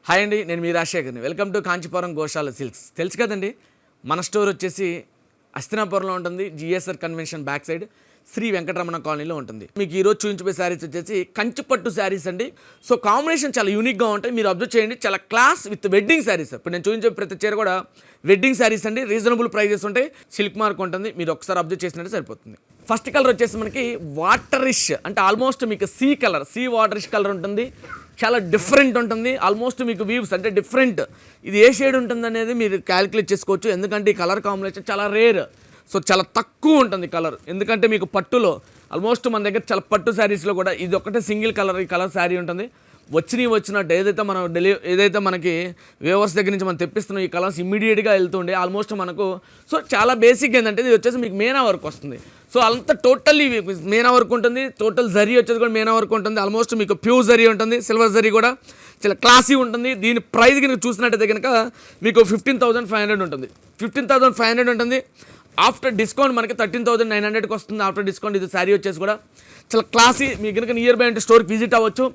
Hi అండి, నేను మీ రాజశేఖర్ని. Welcome to Kanchipuram Goshala silks. తెలుసు కదండి, మన స్టోర్ వచ్చేసి అస్తినాపురంలో ఉంటుంది. GSR convention back side Sri Venkataramana కాలనీలో ఉంటుంది. మీకు ఈరోజు చూపించే శారీస్ వచ్చేసి కంచిపట్టు శారీస్ అండి. సో కాంబినేషన్ చాలా యూనిక్గా ఉంటాయి. మీరు అబ్జర్వ్ చేయండి, చాలా క్లాస్ విత్ వెడ్డింగ్ శారీస్. ఇప్పుడు నేను చూపించే ప్రతి చీర కూడా వెడ్డింగ్ శారీస్ అండి. రీజనబుల్ ప్రైజెస్ ఉంటాయి, సిల్క్ మార్క్ ఉంటుంది. మీరు ఒకసారి అబ్జర్వ్ చేసినట్టు సరిపోతుంది. ఫస్ట్ కలర్ వచ్చేసి మనకి వాటరిష్, అంటే ఆల్మోస్ట్ మీకు sea colour, sea waterish colour ఉంటుంది. చాలా డిఫరెంట్ ఉంటుంది. ఆల్మోస్ట్ మీకు వీవ్స్ అంటే డిఫరెంట్. ఇది ఏ షేడ్ ఉంటుంది అనేది మీరు క్యాలిక్యులేట్ చేసుకోవచ్చు. ఎందుకంటే ఈ కలర్ కాంబినేషన్ చాలా రేర్. సో చాలా తక్కువ ఉంటుంది కలర్. ఎందుకంటే మీకు పట్టులో ఆల్మోస్ట్ మన దగ్గర చాలా పట్టు శారీస్లో కూడా ఇది ఒకటే సింగిల్ కలర్, ఈ కలర్ శారీ ఉంటుంది. వచ్చినట్టు ఏదైతే మనం ఏదైతే మనకి వ్యూవర్స్ దగ్గర నుంచి మనం తెప్పిస్తున్నాం, ఈ కలర్స్ ఇమ్మీడియట్గా వెళ్తుండే ఆల్మోస్ట్ మనకు. సో చాలా బేసిక్ ఏంటంటే ఇది వచ్చేసి మీకు మేనా వర్క్ వస్తుంది. సో అంత టోటల్లీ మేనా వర్క్ ఉంటుంది. టోటల్ జరీ వచ్చేది కూడా మేనా వర్క్ ఉంటుంది. ఆల్మోస్ట్ మీకు ప్యూర్ జరీ ఉంటుంది, సిల్వర్ జరీ కూడా చాలా క్లాసీ ఉంటుంది. దీని ప్రైస్ కనుక చూసినట్టయితే కనుక మీకు 15,500 ఉంటుంది. 15,500 ఉంటుంది. ఆఫ్టర్ డిస్కౌంట్ మనకి 13,900కి వస్తుంది. ఆఫ్టర్ డిస్కౌంట్ ఇది శారీ వచ్చేసి కూడా చాలా క్లాసీ. మీకు కనుక నియర్ బై అంటే స్టోర్కి విజిట్ అవ్వచ్చు.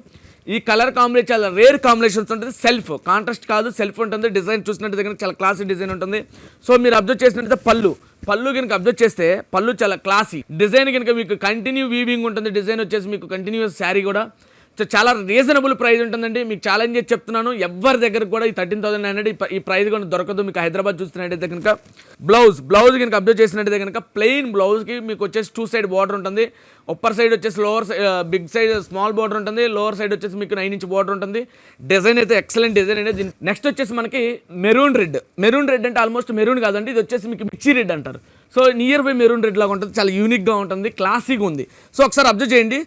ఈ కలర్ కాంబినేషన్ చాలా రేర్ కాంబినేషన్స్ ఉంటుంది. సెల్ఫ్ కాంట్రాస్ట్ కాదు, సెల్ఫ్ ఉంటుంది. డిజైన్ చూసినట్టు కనుక చాలా క్లాసీ డిజైన్ ఉంటుంది. సో మీరు అబ్జర్వ్ చేసినట్టయితే పళ్ళు కనుక అబ్జర్వ్ చేస్తే పళ్ళు చాలా క్లాసీ డిజైన్. కనుక మీకు కంటిన్యూ వీవింగ్ ఉంటుంది. డిజైన్ వచ్చేసి మీకు కంటిన్యూస్ శారీ కూడా చాలా రీజనబుల్ ప్రైస్ ఉంటుందండి. మీకు ఛాలెంజ్ చేసి చెప్తున్నాను, ఎవరి దగ్గర కూడా ఈ 13,900 ఈ ప్రైస్ కూడా దొరకదు. మీకు హైదరాబాద్ చూస్తున్నట్టయితే కనుక బ్లౌజ్ కనుక అబ్జర్వ్ చేసినట్టయితే కనుక ప్లెయిన్ బ్లౌజ్కి మీకు వచ్చేసి 2 సైడ్ బార్డర్ ఉంటుంది. అప్పర్ సైడ్ వచ్చేసి బిగ్ సైడ్ స్మాల్ బార్డర్ ఉంటుంది. లోవర్ సైడ్ వచ్చేసి మీకు 9 ఇంచ్ బార్డర్ ఉంటుంది. డిజైన్ అయితే ఎక్సలెంట్ డిజైన్ అనేది. నెక్స్ట్ వచ్చేసి మనకి మెరూన్ రెడ్ అంటే ఆల్మోస్ట్ మెరూన్ కాదండి, ఇది వచ్చేసి మీకు మిర్చి రెడ్ అంటారు. So near by maroon red లాగా ఉంటుంది. చాలా యూనిక్గా ఉంటుంది, క్లాసీగా ఉంది. సో ఒకసారి అబ్జర్వ్ చేయండి,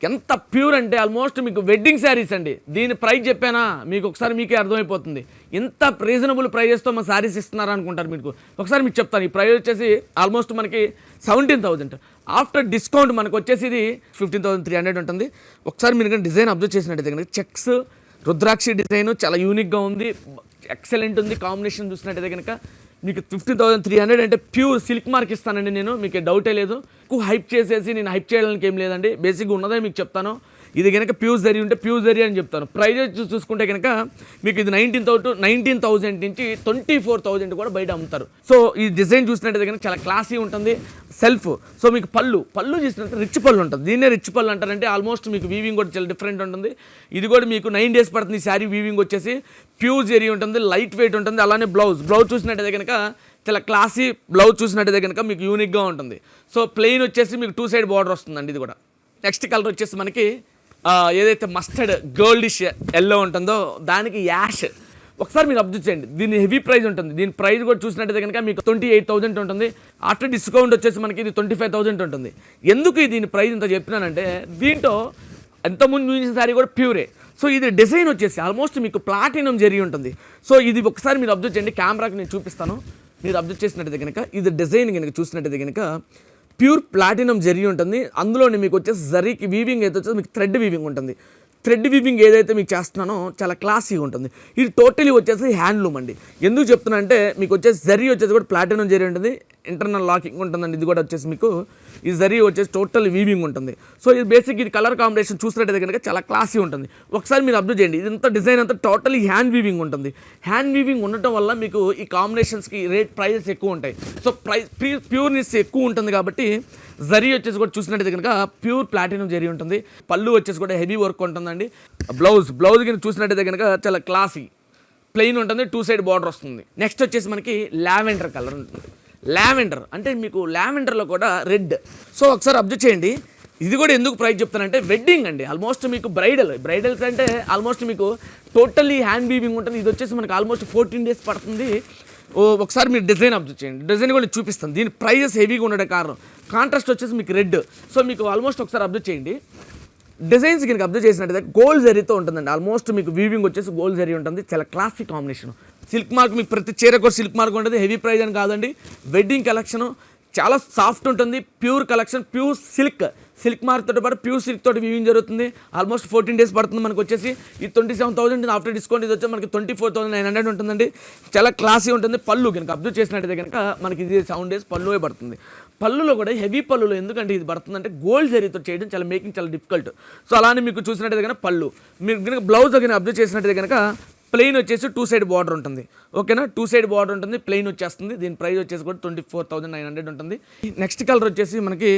ఎంత ప్యూర్ అంటే ఆల్మోస్ట్ మీకు వెడ్డింగ్ శారీస్ అండి. దీని ప్రైస్ చెప్పానా మీకు ఒకసారి మీకే అర్థమైపోతుంది. ఇంత రీజనబుల్ ప్రైజెస్తో మా శారీస్ ఇస్తున్నారు అనుకుంటారు. మీకు ఒకసారి మీకు చెప్తాను, ఈ ప్రైస్ వచ్చేసి ఆల్మోస్ట్ మనకి 17,000. ఆఫ్టర్ డిస్కౌంట్ మనకు వచ్చేసి ఇది 15,300 ఉంటుంది. ఒకసారి మీరు డిజైన్ అబ్జర్వ్ చేసినట్టయితే కనుక చెక్స్ రుద్రాక్షి డిజైన్ చాలా యూనిక్గా ఉంది, ఎక్సలెంట్ ఉంది. కాంబినేషన్ చూసినట్టయితే కనుక మీకు 15,300 అంటే ప్యూర్ సిల్క్ మార్క్ ఇస్తానండి నేను, మీకు డౌటే లేదు. ఎక్కువ హైప్ చేసేసి నేను హైప్ చేయడానికి ఏం లేదండి, బేసిక్గా ఉన్నదే మీకు చెప్తాను. ఇది కనుక ప్యూర్ జరీ ఉంటే ప్యూర్ జరీ అని చెప్తాను. ప్రైజెస్ చూసుకుంటే కనుక మీకు ఇది 19,000 నుంచి 24,000 కూడా బయట అమ్ముతారు. సో ఈ డిజైన్ చూసినట్టయితే కనుక చాలా క్లాసీ ఉంటుంది. సెల్ఫ్. సో మీకు పళ్ళు చూసినట్టు రిచ్ పళ్ళు ఉంటుంది. దీన్నే రిచ్ పళ్ళు అంటారంటే ఆల్మోస్ట్ మీకు వీవింగ్ కూడా చాలా డిఫరెంట్ ఉంటుంది. ఇది కూడా మీకు 9 days పడుతుంది. ఈ శారీ వీవింగ్ వచ్చేసి ప్యూర్ జరీ ఉంటుంది, లైట్ వెయిట్ ఉంటుంది. అలానే బ్లౌజ్ చూసినట్టయితే కనుక చాలా క్లాసీ బ్లౌజ్ చూసినట్టయితే కనుక మీకు యూనిక్గా ఉంటుంది. సో ప్లెయిన్ వచ్చేసి మీకు 2 సైడ్ బార్డర్ వస్తుందండి. ఇది కూడా నెక్స్ట్ కలర్ వచ్చేసి మనకి ఏదైతే మస్టర్డ్ గోల్డిష్ ఎల్లో ఉంటుందో దానికి యాష్. ఒకసారి మీరు అబ్జర్వ్ చేయండి, దీని హెవీ ప్రైస్ ఉంటుంది. దీని ప్రైస్ కూడా చూసినట్టయితే కనుక మీకు 28,000 ఉంటుంది. ఆఫ్టర్ డిస్కౌంట్ వచ్చేసి మనకి ఇది 25,000 ఉంటుంది. ఎందుకు దీని ప్రైస్ ఇంత చెప్తున్నానంటే దీంట్లో ఎంతమంది చూసిన శారీ కూడా ప్యూరే. సో ఇది డిజైన్ వచ్చేసి ఆల్మోస్ట్ మీకు ప్లాటినం జరీ ఉంటుంది. సో ఇది ఒకసారి మీరు అబ్జర్వ్ చేయండి, కెమెరాకి నేను చూపిస్తాను. మీరు అబ్జర్వ్ చేసినట్టయితే కనుక ఇది డిజైన్ కనుక చూసినట్టయితే కనుక ప్యూర్ ప్లాటినం జరీ ఉంటుంది. అందులోనే మీకు వచ్చేసి జరీకి వీవింగ్ అయితే వచ్చేసి మీకు థ్రెడ్ వీవింగ్ ఉంటుంది. థ్రెడ్ వీవింగ్ ఏదైతే మీకు చేస్తున్నానో చాలా క్లాసీగా ఉంటుంది. ఇది టోటలీ వచ్చేసి హ్యాండ్లూమ్ అండి. ఎందుకు చెప్తున్నా అంటే మీకు వచ్చేసి జరీ వచ్చేసి కూడా ప్లాటినం జరీ ఉంటుంది, ఇంటర్నల్ లాకింగ్ ఉంటుందండి. ఇది కూడా వచ్చేసి మీకు ఈ జరీ వచ్చేసి టోటల్ వీవింగ్ ఉంటుంది. సో ఇది బేసిక్ ఇది కలర్ కాంబినేషన్ చూసినట్టయితే కనుక చాలా క్లాసీ ఉంటుంది. ఒకసారి మీరు అబ్జర్వ్ చేయండి, ఇదంతా డిజైన్ అంతా టోటలీ హ్యాండ్ వీవింగ్ ఉంటుంది. హ్యాండ్ వీవింగ్ ఉండటం వల్ల మీకు ఈ కాంబినేషన్స్కి ప్రైజెస్ ఎక్కువ ఉంటాయి. సో ప్యూర్నెస్ ఎక్కువ ఉంటుంది కాబట్టి జరీ వచ్చేసి కూడా చూసినట్టయితే కనుక ప్యూర్ ప్లాటినం జరీ ఉంటుంది. పళ్ళు వచ్చేసి కూడా హెవీ వర్క్ ఉంటుందండి. బ్లౌజ్ కనుక చూసినట్టయితే కనుక చాలా క్లాసీ ప్లెయిన్ ఉంటుంది, 2 సైడ్ బార్డర్ వస్తుంది. నెక్స్ట్ వచ్చేసి మనకి లావెండర్ కలర్ ఉంటుంది. లావెండర్ అంటే మీకు లావెండర్లో కూడా రెడ్. సో ఒకసారి అబ్జర్వ్ చేయండి, ఇది కూడా ఎందుకు ప్రైస్ చెప్తానంటే వెడ్డింగ్ అండి. ఆల్మోస్ట్ మీకు బ్రైడల్స్ అంటే ఆల్మోస్ట్ మీకు టోటల్లీ హ్యాండ్ వీవింగ్ ఉంటుంది. ఇది వచ్చేసి మనకు ఆల్మోస్ట్ 14 days పడుతుంది. ఒకసారి మీరు డిజైన్ అబ్జర్వ్ చేయండి, డిజైన్ కూడా చూపిస్తాను. దీని ప్రైజెస్ హెవీగా ఉండడం కారణం కాంట్రాస్ట్ వచ్చేసి మీకు రెడ్. సో మీకు ఆల్మోస్ట్ ఒకసారి అబ్జర్వ్ చేయండి, డిజైన్స్ కనుక అబ్జర్వ్ చేసినట్టయితే గోల్డ్ జరీతో ఉంటుందండి. ఆల్మోస్ట్ మీకు వీవింగ్ వచ్చేసి గోల్డ్ జరీ ఉంటుంది. చాలా క్లాసిక్ కాంబినేషన్. సిల్క్ మార్క్ మీకు ప్రతి చీర కూడా సిల్క్ మార్క్ ఉంటుంది. హెవీ ప్రైజ్ అని కాదండి, వెడ్డింగ్ కలెక్షన్ చాలా సాఫ్ట్ ఉంటుంది. Pure collection, pure silk mark తోటి పాటు ప్యూర్ సిల్క్ తోటి వీవింగ్ జరుగుతుంది. ఆల్మోస్ట్ 14 days పడుతుంది. మనకు వచ్చేసి ఇది 27,000 ఆఫ్టర్ డిస్కౌంట్ ఇది వచ్చి మనకి 24,900 ఉంటుందండి. చాలా క్లాసీ ఉంటుంది. పళ్ళు కనుక అబ్జర్వ్ చేసినట్టయితే కనుక మనకి ఇది 7 days పళ్ళువే పడుతుంది. పళ్ళులో కూడా హెవీ పళ్ళులో ఎందుకంటే ఇది పడుతుందంటే గోల్డ్ జరీతో చేయడం చాలా మేకింగ్ చాలా డిఫికల్ట్. సో అలానే మీకు చూసినట్టయితే కనుక పళ్ళు మీరు కనుక బ్లౌజ్ కనుక అబ్జర్వ్ చేసినట్టయితే కనుక ప్లెయిన్ వచ్చేసి 2 సైడ్ బార్డర్ ఉంటుంది. ఓకేనా, 2 సైడ్ బార్డర్ ఉంటుంది, ప్లెయిన్ వచ్చేస్తుంది. దీని ప్రైస్ వచ్చేసి కూడా 24,900 ఉంటుంది. నెక్స్ట్ కలర్ వచ్చేసి మనకి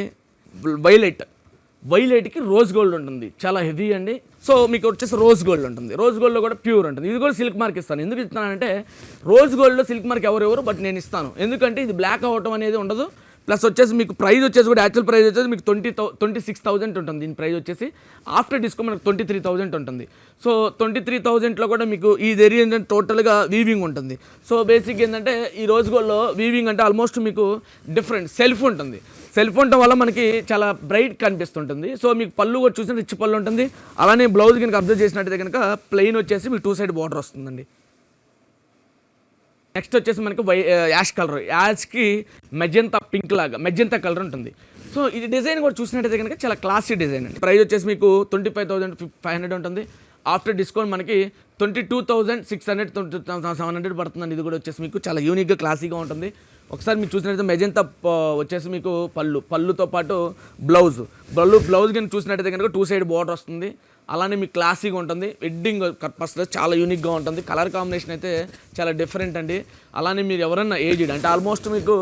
వైలెట్కి రోజ్ గోల్డ్ ఉంటుంది, చాలా హెవీ అండి. సో మీకు వచ్చేసి రోజ్ గోల్డ్ ఉంటుంది, రోజ్ గోల్డ్లో కూడా ప్యూర్ ఉంటుంది. ఇది కూడా సిల్క్ మార్క్ ఇస్తాను. ఎందుకు ఇస్తానంటే రోజ్ గోల్డ్లో సిల్క్ మార్క్ ఎవరెవరు, బట్ నేను ఇస్తాను ఎందుకంటే ఇది బ్లాక్ అవ్వటం అనేది ఉండదు. ప్లస్ వచ్చేసి మీకు ప్రైస్ వచ్చేసి కూడా యాక్చువల్ ప్రైస్ వచ్చేసి మీకు 26,000 ఉంటుంది. దీని ప్రైస్ వచ్చేసి ఆఫ్టర్ డిస్కౌంట్ మనకు 23,000 ఉంటుంది. సో 23,000లో కూడా మీకు ఈ ఏరియా ఏంటంటే టోటల్గా వీవింగ్ ఉంటుంది. సో బేసిక్ ఏంటంటే ఈ రోజ్ గోల్డ్లో వీవింగ్ అంటే ఆల్మోస్ట్ మీకు డిఫరెంట్ సెల్ఫ్ ఉంటుంది. సెల్ఫ్ ఉండటం వల్ల మనకి చాలా బ్రైట్ కనిపిస్తుంటుంది. సో మీకు పళ్ళు కూడా చూసిన రిచ్ పళ్ళు ఉంటుంది. అలానే బ్లౌజ్ కనుక అబ్జర్వ్ చేసినట్టయితే కనుక ప్లెయిన్ వచ్చేసి మీకు 2 సైడ్ బార్డర్ వస్తుందండి. నెక్స్ట్ వచ్చేసి మనకి యాష్ కలర్, యాష్కి మెజెంతా పింక్ లాగా మెజెంతా కలర్ ఉంటుంది. సో ఇది డిజైన్ కూడా చూసినట్టయితే కనుక చాలా క్లాసీ డిజైన్ అండి. ప్రైస్ వచ్చేసి మీకు 25,500 ఉంటుంది. ఆఫ్టర్ డిస్కౌంట్ మనకి 22,600 700 పడుతుందండి. ఇది కూడా వచ్చేసి మీకు చాలా యూనిక్గా క్లాసీగా ఉంటుంది. ఒకసారి మీరు చూసినట్టయితే మెజెంతా వచ్చేసి మీకు పళ్ళుతో పాటు బ్లౌజ్ కానీ చూసినట్టయితే కనుక 2 సైడ్ బార్డర్ వస్తుంది. అలానే మీకు క్లాసీగా ఉంటుంది. వెడ్డింగ్ పర్పస్లో చాలా యూనిక్గా ఉంటుంది. కలర్ కాంబినేషన్ అయితే చాలా డిఫరెంట్ అండి. అలానే మీరు ఎవరన్నా ఏజ్డ్ అంటే ఆల్మోస్ట్ మీకు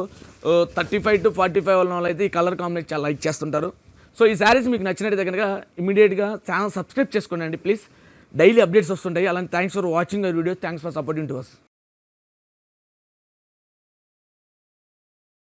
35 to 45 వాళ్ళు అయితే ఈ కలర్ కాంబినేషన్ చాలా లైక్ చేస్తుంటారు. సో ఈ శారీస్ మీకు నచ్చినట్టయితే కనుక ఇమీడియట్గా ఛానల్ సబ్స్క్రైబ్ చేసుకోండి ప్లీజ్. డైలీ అప్డేట్స్ వస్తుంటాయి. అలానే thanks for watching our video, thanks for supporting to us.